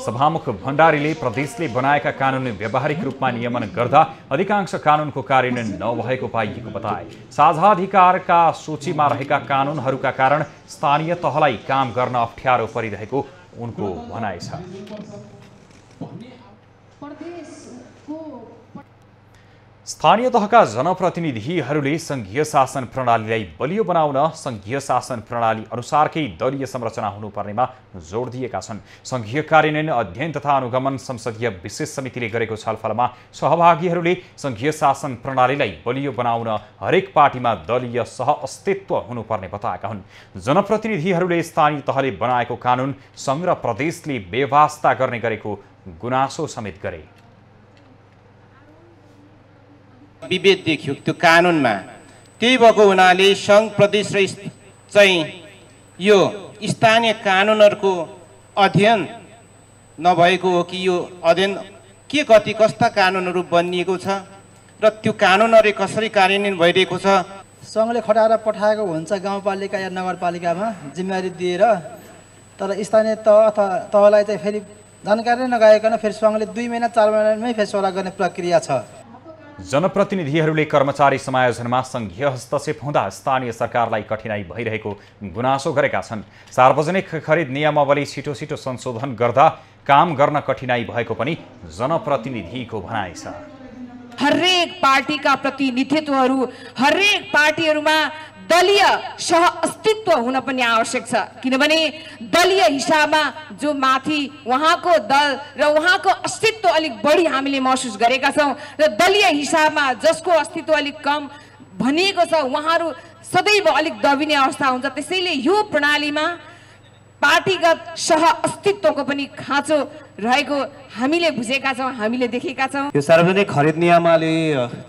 सभामुख भण्डारीले प्रदेशले बनाएका कानुन व्यावहारिक रूपमा नियमन गर्दा अधिकांश कानुनको कार्यान्वयन नभएको पाइएको बताए। साझा अधिकारका सूचीमा रहेका कानुनहरूका कारण स्थानीय तहलाई काम गर्न अप्ठ्यारो परिरहेको उनको भनाइ छ। स्थानीय तहका जनप्रतिनिधिहरूले संघीय शासन प्रणालीलाई बलियो बनाउन संघीय शासन प्रणाली अनुसारकै दलीय संरचना हुनुपर्नेमा जोड दिएका छन्। संघीय कार्यान्वयन अध्ययन तथा अनुगमन संसदीय विशेष समितिले गरेको छलफलमा सहभागीहरूले संघीय शासन प्रणालीलाई बलियो बनाउन हरेक पार्टीमा दलीय सहअस्तित्व हुनुपर्ने बताएका हुन्। जनप्रतिनिधिहरूले स्थानीय तहले बनाएको कानुन संघ र प्रदेशले बेवास्ता गर्ने गरेको गुनासो समेत गरे। विभेद देखियो त्यो कानुनमा। त्यही भएको हुनाले सङ्घ प्रदेश र चाहिँ यो स्थानीय कानुनहरूको अध्ययन नभएको हो कि यो अध्ययन के कति कस्ता कानुनहरू बनिएको छ र त्यो कानुनहरू कसरी कार्यान्वयन भइरहेको छ। सङ्घले खटाएर पठाएको हुन्छ गाउँपालिका या नगरपालिकामा जिम्मेवारी दिएर, तर स्थानीय तहलाई चाहिँ फेरि जानकारी नगइकन फेरि सङ्घले 2 महिना 4 महिनामै फैसला गर्ने प्रक्रिया छ। जनप्रतिनिधिहरूले कर्मचारी समायोजनमा संघीय हस्तक्षेप हुँदा स्थानीय सरकारलाई कठिनाई भइरहेको गुनासो गरेका छन्। सार्वजनिक खरिद नियमावली छिटो संशोधन गर्दा काम गर्न कठिनाई भएको पनि जनप्रतिनिधिको भनाइ छ। हरेक पार्टीका प्रतिनिधित्वहरू हरेक पार्टीहरूमा दलीय सह अस्तित्व हुन पनि आवश्यक छ, किनभने दलीय हिसाबमा जो माथि उहाँको दल र उहाँको अस्तित्व अलिक बढी हामीले महसुस गरेका छौँ र दलीय हिसाबमा जसको अस्तित्व अलिक कम भनिएको छ उहाँहरू सदैव अलिक दबिने अवस्था हुन्छ। त्यसैले यो प्रणालीमा पार्टीगत सह अस्तित्वको पनि खाँचो रहेको हामीले बुझेका छौँ, हामीले देखेका छौँ। यो सार्वजनिक खरिद नियमावली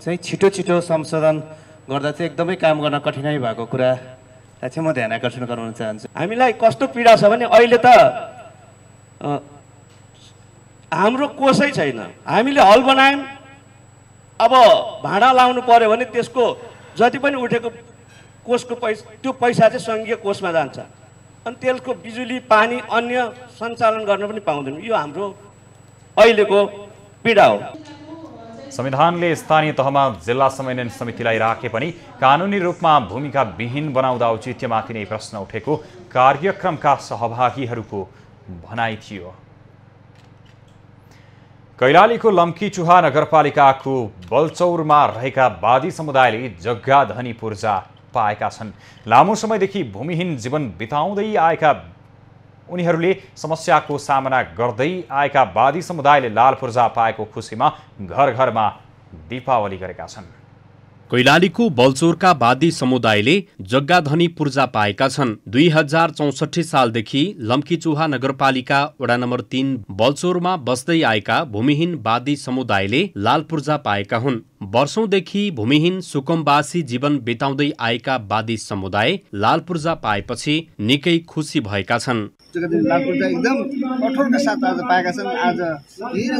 चाहिँ छिटो संशोधन गर्दा चाहिँ एकदमै काम गर्न कठिनाइ भएको कुरालाई चाहिँ म ध्यान आकर्षण गराउन चाहन्छु। हामीलाई कस्तो पीडा छ भने अहिले त हाम्रो कोषै छैन। हामीले हल बनायौँ, अब भाडा लाउनु पर्यो भने त्यसको जति पनि उठेको कोषको पैसा त्यो पैसा चाहिँ सङ्घीय कोषमा जान्छ, अनि त्यसको बिजुली पानी अन्य सञ्चालन गर्न पनि पाउँदैन। यो हाम्रो अहिलेको पीडा हो। संविधानले स्थानीय तहमा जिल्ला समन्वयन समितिलाई राखे पनि कानुनी रूपमा भूमिका विहीन बनाउँदा औचित्यमाथि नै प्रश्न उठेको कार्यक्रमका सहभागीहरूको भनाइ थियो। कैलालीको लम्कीचुहा नगरपालिकाको बलचौरमा रहेका वादी समुदायले जग्गा धनी पूर्जा पाएका छन्। लामो समयदेखि भूमिहीन जीवन बिताउँदै आएका उनीहरूले समस्याको सामना गर्दै आएका वादी समुदायले लाल पूर्जा पाएको खुसीमा घर-घरमा दीपावली गरेका छन्। कैलालीको बलचौरका वादी समुदायले जग्गाधनी पूर्जा पाएका छन्। 2064 सालदेखि लम्कीचुहा नगरपालिका वडा नम्बर 3 बलचौरमा बस्दै आएका भूमिहीन वादी समुदायले लाल पूर्जा पाएका हुन्। वर्षौंदेखि भूमिहीन सुकुम्बासी जीवन बिताउँदै आएका वादी समुदाय लाल पूर्जा पाएपछि निकै खुसी भएका छन्। लाल पूर्जा एकदम कठोरका साथ आज पाएका छन्। आज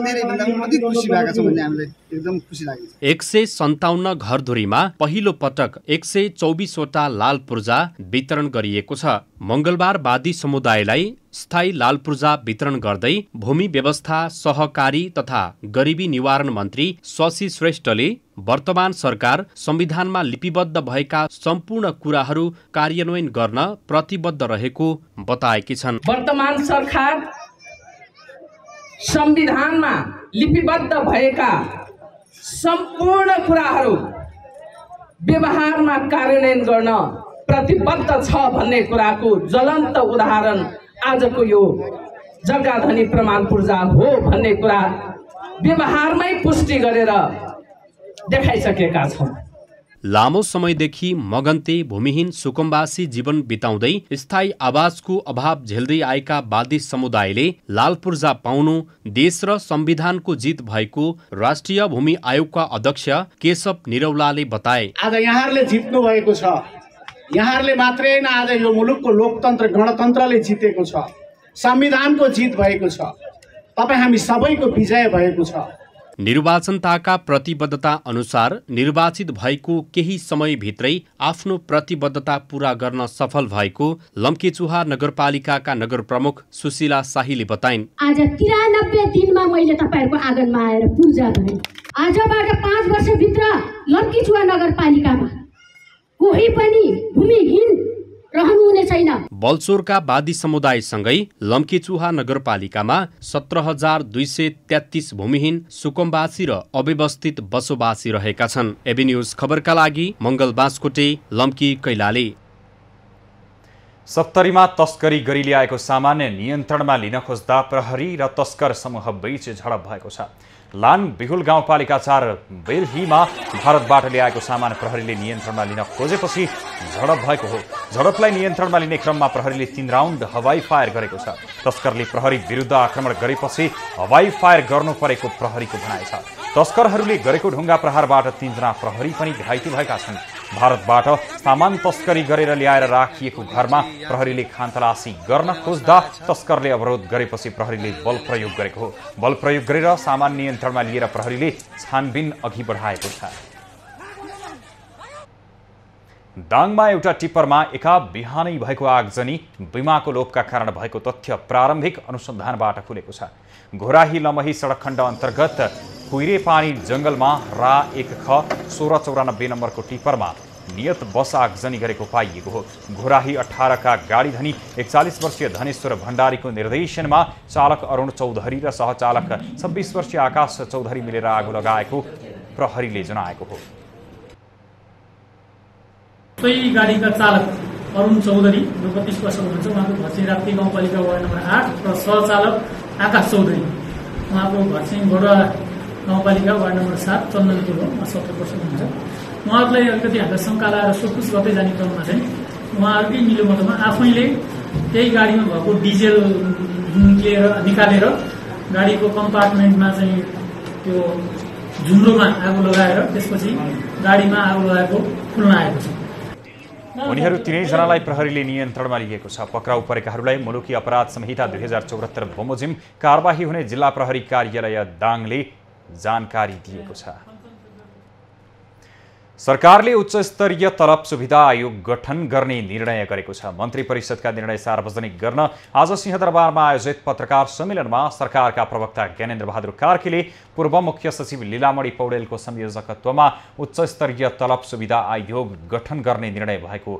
धेरै भन्दा अधिक खुसी भएका छौँ भन्ने हामीलाई एकदम खुसी लागेको छ। 157 घरधुरीमा पहिलो पटक 124 वटा लाल पूर्जा वितरण गरिएको छ। मंगलबार वादी समुदायलाई स्थायी लाल पूर्जा वितरण गर्दै भूमि व्यवस्था सहकारी तथा गरिबी निवारण मन्त्री शशि श्रेष्ठले वर्तमान सरकार संविधानमा लिपिबद्ध भएका सम्पूर्ण कुराहरू कार्यान्वयन गर्न प्रतिबद्ध रहेको बताएकी छन्। वर्तमान सरकार संविधानमा लिपिबद्ध भएका सम्पूर्ण कुराहरू व्यवहारमा कार्यान्वयन गर्न प्रतिबद्ध छ भन्ने कुराको ज्वलन्त उदाहरण आजको यो जग्गाधनी प्रमाण पूर्जा हो भन्ने कुरा व्यवहारमै पुष्टि गरेर देखाइसकेका छौँ। लामो समयदेखि मगन्ते भूमिहीन सुकुम्बासी जीवन बिताउँदै स्थायी आवासको अभाव झेल्दै आएका वादी समुदायले लाल पूर्जा पाउनु देश र संविधानको जित भएको राष्ट्रिय भूमि आयोगका अध्यक्ष केशव निरौलाले बताए। आज यहाँहरूले जित्नु भएको छ। यहाँहरूले मात्रै होइन, आज यो मुलुकको लोकतन्त्र गणतन्त्रले जितेको छ। संविधानको जित भएको छ। तपाईँ हामी सबैको विजय भएको छ। निर्वाचनताका प्रतिबद्धता अनुसार निर्वाचित भएको केही समयभित्रै आफ्नो प्रतिबद्धता पूरा गर्न सफल भएको लम्केचुहा नगरपालिकाका नगर प्रमुख सुशीला शाहीले बताइन्। आज 93 दिनमा मैले तपाईहरुको आँगनमा आएर पूजा गरेँ। आजबाट 5 वर्षभित्र लम्केचुहा नगरपालिकामा कोही पनि भूमिहीन रहनुहुने छैन। बलचोरका वादी समुदायसँगै लम्केचुहा नगरपालिकामा 17,233 भूमिहीन सुकुम्बासी र अव्यवस्थित बसोबासी रहेका छन्। एबी न्यूज खबरका लागि मंगल बाँसकोटे, लम्की, कैलाली। सप्तरीमा तस्करी गरी ल्याएको सामान्य नियन्त्रणमा लिन खोज्दा प्रहरी र तस्कर समूह बीच झडप भएको छ। लान बिहुल गाउँपालिका 4 बेलहीमा भारतबाट ल्याएको सामान प्रहरीले नियन्त्रणमा लिन खोजेपछि झडप भएको हो। झडपलाई नियन्त्रणमा लिने क्रममा प्रहरीले 3 राउन्ड हवाई फायर गरेको छ। तस्करले प्रहरी विरुद्ध आक्रमण गरेपछि हवाई फायर गर्नु परेको प्रहरीको भनाइ छ। तस्करहरूले गरेको ढुङ्गा प्रहारबाट 3 जना प्रहरी पनि घाइते भएका छन्। भारतबाट सामान तस्करी गरेर ल्याएर राखिएको घरमा प्रहरीले खानतलासी गर्न खोज्दा तस्करले अवरोध गरेपछि प्रहरीले बल प्रयोग गरेको हो। बल प्रयोग गरेर सामान नियन्त्रणमा लिएर प्रहरीले छानबिन अघि बढाएको छ। दाङमा एउटा टिप्परमा एका बिहानै भएको आगजनी बिमाको लोपका कारण भएको तथ्य प्रारम्भिक अनुसन्धानबाट खुलेको छ। घोराही लमही सडक खण्ड अन्तर्गत कुइरेपानी जंगलमा रा 1 ख 1694 नम्बरको टिप्परमा नियत बस आगजनी गरेको पाइएको हो। घोराही 18 का गाडी धनी 41 वर्षीय धनेश्वर भण्डारीको निर्देशनमा चालक अरुण चौधरी र सहचालक 26 वर्षीय आकाश चौधरी मिलेर आगो लगाएको प्रहरीले जनाएको हो। सोही गाडीका चालक अरुण चौधरी जो 32 वर्षको हुनुहुन्छ, उहाँको घर चाहिँ राप्ती गाउँपालिका वार्ड नम्बर 8 र सहचालक आकाश चौधरी उहाँको घर चाहिँ बडुवा गाउँपालिका वार्ड नम्बर 7 चन्दनपुर हो, 70 वर्षको हुन्छ। उहाँहरूलाई अलिकति हामीलाई शङ्का लगाएर सोधपुछ गर्दै जाने क्रममा चाहिँ उहाँहरूकै मिलोमतोमा आफैले त्यही गाडीमा भएको डिजेल निकालेर गाडीको कम्पार्टमेन्टमा चाहिँ त्यो झुम्रो आगो लगाएर त्यसपछि गाडीमा आगो लगाएको खुल्न आएको छ। उनीहरू तीनैजनालाई प्रहरीले नियन्त्रणमा लिएको छ। पक्राउ परेकाहरूलाई मुलुकी अपराध संहिता 2074 बमोजिम कारबाही हुने जिल्ला प्रहरी कार्यालय दाङले जानकारी दिएको छ। सरकारले उच्च स्तरीय तलब सुविधा आयोग गठन गर्ने निर्णय गरेको छ। मन्त्री परिषदका निर्णय सार्वजनिक गर्न आज सिंहदरबारमा आयोजित पत्रकार सम्मेलनमा सरकारका प्रवक्ता ज्ञानेन्द्र बहादुर कार्कीले पूर्व मुख्य सचिव लीलामणि पौडेलको संयोजकत्वमा उच्च स्तरीय तलब सुविधा आयोग गठन गर्ने निर्णय भएको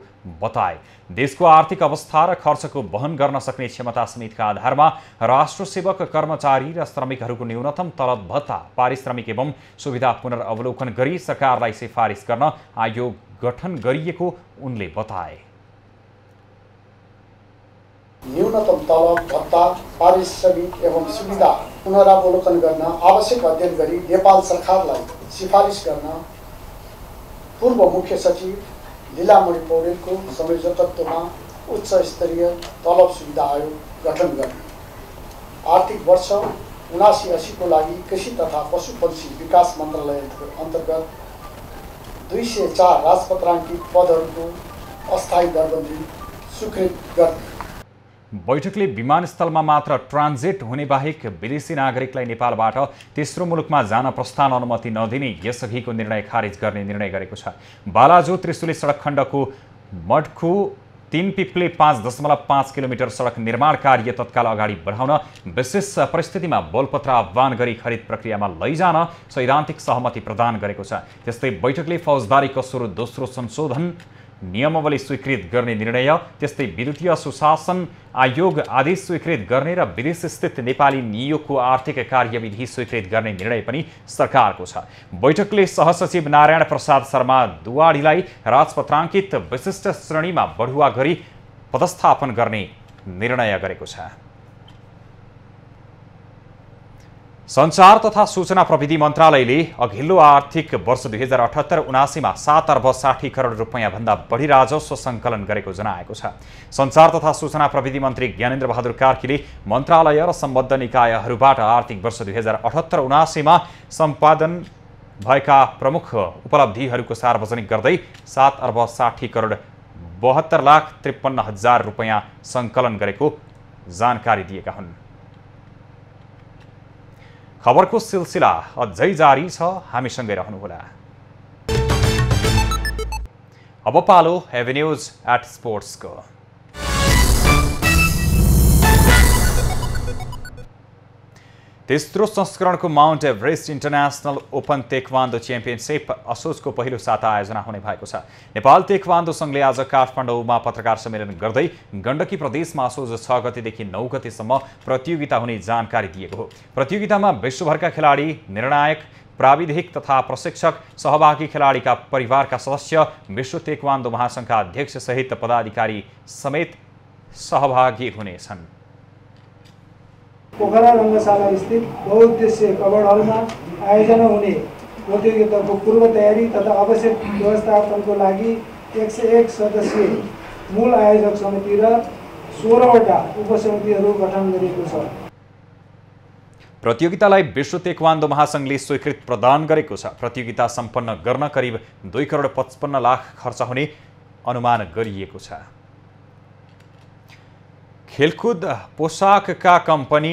बताए। देशको आर्थिक अवस्था र खर्चको वहन गर्न सक्ने क्षमता समेतका आधारमा राष्ट्र सेवक कर्मचारी र श्रमिकहरूको न्यूनतम तलब भत्ता पारिश्रमिक एवं सुविधा पुनर्अवलोकन गरी सरकारलाई सिफारिस गर्न आयोग गठन गरिएको उनले बताए। न्यूनतम तलब भत्ता पारिश्रमिक एवं सुविधा पुनरावलोकन गर्न आवश्यक अध्ययन गरी नेपाल सरकारलाई सिफारिस गर्न पूर्व मुख्य सचिव लीलामणि पौडेलको संयोजकत्वमा उच्च स्तरीय तलब सुविधा आयोग गठन गर्ने, आर्थिक वर्ष 79-80 को लागि कृषि तथा पशुपक्षी विकास मन्त्रालय अन्तर्गत 204 राजपत्राङ्कित पदहरूको अस्थायी दरबन्दी स्वीकृत गर्ने। बैठकले विमानस्थलमा मात्र ट्रान्जिट हुने बाहेक विदेशी नागरिकलाई नेपालबाट तेस्रो मुलुकमा जान प्रस्थान अनुमति नदिने यसअघिको निर्णय खारेज गर्ने निर्णय गरेको छ। बालाजु त्रिशुली सडक खण्डको मडखु 3 पिप्ले 5.5 किलोमिटर सडक निर्माण कार्य तत्काल अगाडि बढाउन विशेष परिस्थितिमा बोलपत्र आह्वान गरी खरिद प्रक्रियामा लैजान सैद्धान्तिक सहमति प्रदान गरेको छ। त्यस्तै बैठकले फौजदारी कसुर दोस्रो संशोधन नियमावली स्वीकृत गर्ने निर्णय, त्यस्तै विद्युतीय सुशासन आयोग आदेश स्वीकृत गर्ने र विदेश स्थित नेपाली नियोगको आर्थिक कार्यविधि स्वीकृत गर्ने निर्णय पनि सरकारको छ। बैठकले सहसचिव नारायण प्रसाद शर्मा दुवाडीलाई राजपत्राङ्कित विशिष्ट श्रेणीमा बढुवा गरी पदस्थापन गर्ने निर्णय गरेको छ। सञ्चार तथा सूचना प्रविधि मन्त्रालयले अघिल्लो आर्थिक वर्ष 2078-79 मा 7 अर्ब 60 करोड रुपैयाँ भन्दा बढी राजस्व सङ्कलन गरेको जनाएको छ। सञ्चार तथा सूचना प्रविधि मन्त्री ज्ञानेन्द्र बहादुर कार्कीले मन्त्रालय र सम्बद्ध निकायहरूबाट आर्थिक वर्ष 2078-79 मा सम्पादन भएका प्रमुख उपलब्धिहरूको सार्वजनिक गर्दै 7 अर्ब 60 करोड 72,53,000 रुपैयाँ सङ्कलन गरेको जानकारी दिएका हुन्। खबरको सिलसिला अझै जारी छ, हामीसँगै रहनुहोला। अब पालो हेभी न्यूज एट स्पोर्ट्सको। तेस्रो संस्करणको Mount Everest international open taekwondo championship असोजको पहिलो साता आयोजना हुने भएको छ। नेपाल तेक्वान्दो संघले आज काठमाडौँमा पत्रकार सम्मेलन गर्दै गण्डकी प्रदेशमा असोज 6 गतेदेखि 9 गतेसम्म प्रतियोगिता हुने जानकारी दिएको हो। प्रतियोगितामा विश्वभरका खेलाडी, निर्णायक, प्राविधिक तथा प्रशिक्षक, सहभागी खेलाडीका परिवारका सदस्य, विश्व तेक्वान्दो महासङ्घका अध्यक्ष सहित पदाधिकारी समेत सहभागी हुनेछन्। पोखरा रङ्गशाला स्थित बहुउद्देश्य कबड हलमा आयोजना हुने प्रतियोगिताको पूर्व तयारी तथा आवश्यक व्यवस्थापनको लागि 101 सदस्यीय मूल आयोजक समिति र 16वटा उपसमितिहरू गठन गरिएको छ। प्रतियोगितालाई विश्व तेक्वान्दो महासङ्घले स्वीकृति प्रदान गरेको छ। प्रतियोगिता सम्पन्न गर्न करिब 2 करोड 55 लाख खर्च हुने अनुमान गरिएको छ। खेलकुद पोसाकका कम्पनी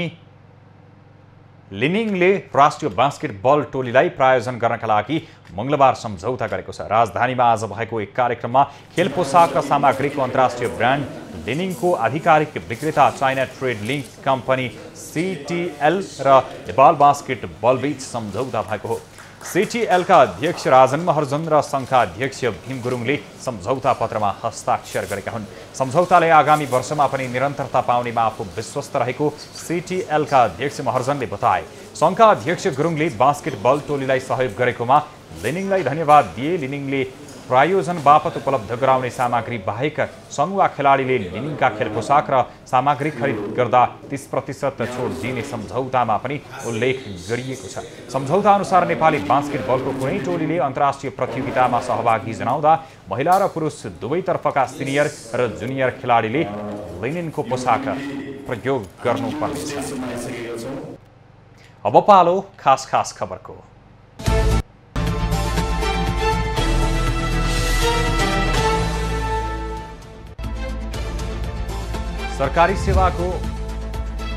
लिनिङले राष्ट्रिय बास्केटबल टोलीलाई प्रायोजन गर्नका लागि मङ्गलबार सम्झौता गरेको छ। राजधानीमा आज भएको एक कार्यक्रममा खेल पोसाक र सामग्रीको अन्तर्राष्ट्रिय ब्रान्ड लिनिङको आधिकारिक विक्रेता China trade link company CTL र नेपाल बास्केटबल बीच सम्झौता भएको हो। CTLका अध्यक्ष राजन महर्जन र सङ्घका अध्यक्ष भीम गुरुङले सम्झौता पत्रमा हस्ताक्षर गरेका हुन्। सम्झौताले आगामी वर्षमा पनि निरन्तरता पाउनेमा आफू विश्वस्त रहेको CTLका अध्यक्ष महर्जनले बताए। सङ्घका अध्यक्ष गुरुङले बास्केटबल टोलीलाई सहयोग गरेकोमा लिनिङलाई धन्यवाद दिए। लिनिङले प्रायोजन बापत उपलब्ध गराउने सामग्री बाहेक सङ्घ वा खेलाडीले लिनिङका खेल पोसाक र सामग्री खरिद गर्दा 30% छुट दिने सम्झौतामा पनि उल्लेख गरिएको छ। सम्झौता अनुसार नेपाली बास्केटबलको कुनै टोलीले अन्तर्राष्ट्रिय प्रतियोगितामा सहभागी जनाउँदा महिला र पुरुष दुवैतर्फका सिनियर र जुनियर खेलाडीले लिनिनको पोसाक प्रयोग गर्नुपर्नेछ। अब पालो खास खबरको। सरकारी सेवाको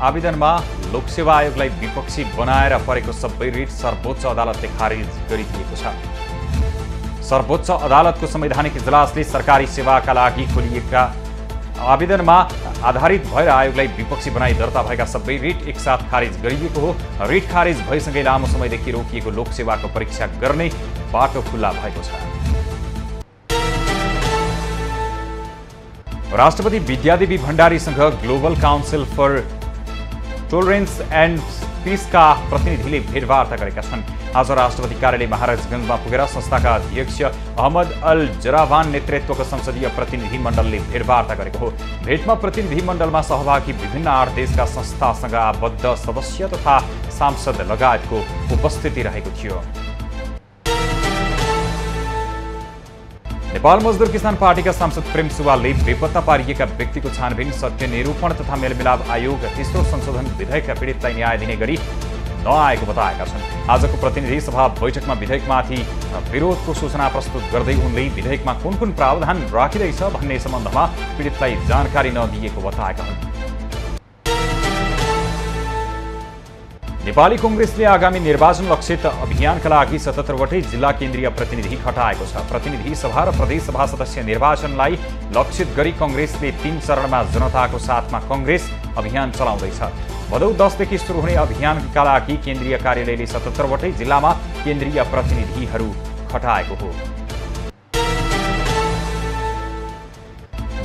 आवेदनमा लोकसेवा आयोगलाई विपक्षी बनाएर परेको सबै रिट सर्वोच्च अदालतले खारिज गरिदिएको छ। सर्वोच्च अदालतको संवैधानिक इजलासले सरकारी सेवाका लागि खोलिएका आवेदनमा आधारित भएर आयोगलाई विपक्षी बनाई दर्ता भएका सबै रिट एकसाथ खारिज गरिएको हो। रिट खारिज भएसँगै लामो समयदेखि रोकिएको लोकसेवाको परीक्षा गर्ने बाटो खुल्ला भएको छ। राष्ट्रपति विद्यादेवी भण्डारीसँग global council for tolerance and पिसका प्रतिनिधिले भेटवार्ता गरेका छन्। आज राष्ट्रपति कार्यालय महाराजगञ्जमा पुगेर संस्थाका अध्यक्ष अहमद अल जरावान नेतृत्वको संसदीय प्रतिनिधि मण्डलले भेटवार्ता गरेको हो। भेटमा प्रतिनिधि मण्डलमा सहभागी विभिन्न 8 देशका संस्थासँग आबद्ध सदस्य तथा सांसद लगायतको उपस्थिति रहेको थियो। नेपाल मजदुर किसान पार्टीका सांसद प्रेम सुवालले बेपत्ता पारिएका व्यक्तिको छानबिन, सत्य निरूपण तथा मेलमिलाप आयोग तेस्रो संशोधन विधेयक पीडितलाई न्याय दिने गरी नआएको बताएका छन्। आजको प्रतिनिधि सभा बैठकमा विधेयकमाथि विरोधको सूचना प्रस्तुत गर्दै उनले विधेयकमा कुन प्रावधान राखिँदैछ भन्ने सम्बन्धमा पीडितलाई जानकारी नदिएको बताएका हुन्। नेपाली कांग्रेसले आगामी निर्वाचन लक्षित अभियानका लागि 77 वटै जिल्ला केन्द्रीय प्रतिनिधि खटाएको छ। प्रतिनिधि सभा र प्रदेश सभा सदस्य निर्वाचनलाई लक्षित गरी कांग्रेसले 3 चरणमा जनताको साथमा कांग्रेस अभियान चलाउँदैछ। भदौ 10 देखि सुरु हुने अभियानका लागि केन्द्रीय कार्यालयले 77 वटै जिल्लामा केन्द्रीय प्रतिनिधिहरू खटाएको हो।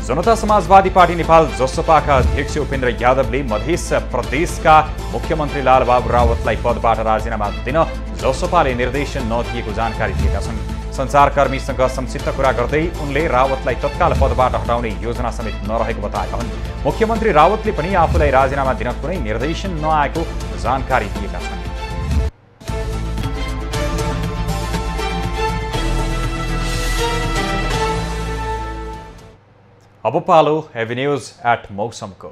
जनता समाजवादी पार्टी नेपाल जसपाका अध्यक्ष उपेन्द्र यादवले मध्य प्रदेशका मुख्यमन्त्री लालबाबु रावतलाई पदबाट राजीनामा दिन जसपाले निर्देशन नदिएको जानकारी दिएका छन्। सञ्चारकर्मीसँग संक्षिप्त कुरा गर्दै उनले रावतलाई तत्काल पदबाट हटाउने योजना समेत नरहेको बताएका हुन्। मुख्यमन्त्री रावतले पनि आफूलाई राजीनामा दिन कुनै निर्देशन नआएको जानकारी दिएका छन्। अब पालो हेभी न्यूज एट मौसमको।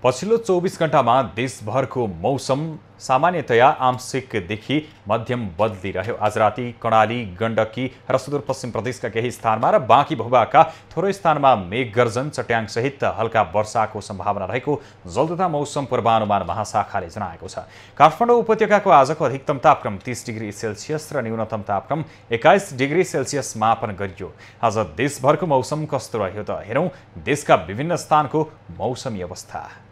पछिल्लो 24 घण्टामा देशभरको मौसम सामान्यतया आंशिकदेखि मध्यम बदली रह्यो। आज राति कर्णाली, गण्डकी र सुदूरपश्चिम प्रदेशका केही स्थानमा र बाँकी भूभागका थोरै स्थानमा मेघगर्जन, चट्याङसहित हल्का वर्षाको सम्भावना रहेको जल तथा मौसम पूर्वानुमान महाशाखाले जनाएको छ। काठमाडौँ उपत्यकाको आजको अधिकतम तापक्रम 30 डिग्री सेल्सियस र न्यूनतम तापक्रम 21 डिग्री सेल्सियस मापन गरियो। आज देशभरको मौसम कस्तो रह्यो त हेरौँ देशका विभिन्न स्थानको मौसमी अवस्था।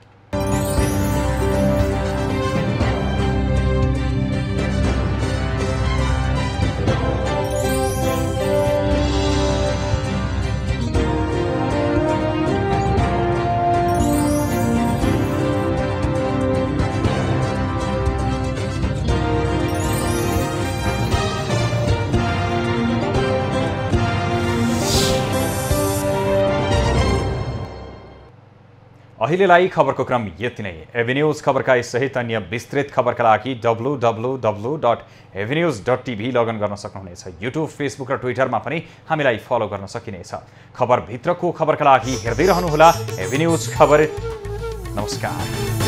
अहिलेलाई खबरको क्रम यति नै। एभेन्यूज खबरका सहित अन्य विस्तृत खबरका लागि www.avenews.tv लगइन गर्न सक्नुहुनेछ। युट्युब, फेसबुक र ट्विटरमा पनि हामीलाई फलो गर्न सकिनेछ। खबरभित्रको खबरका लागि हेर्दै रहनुहोला एभेन्यूज खबर। नमस्कार।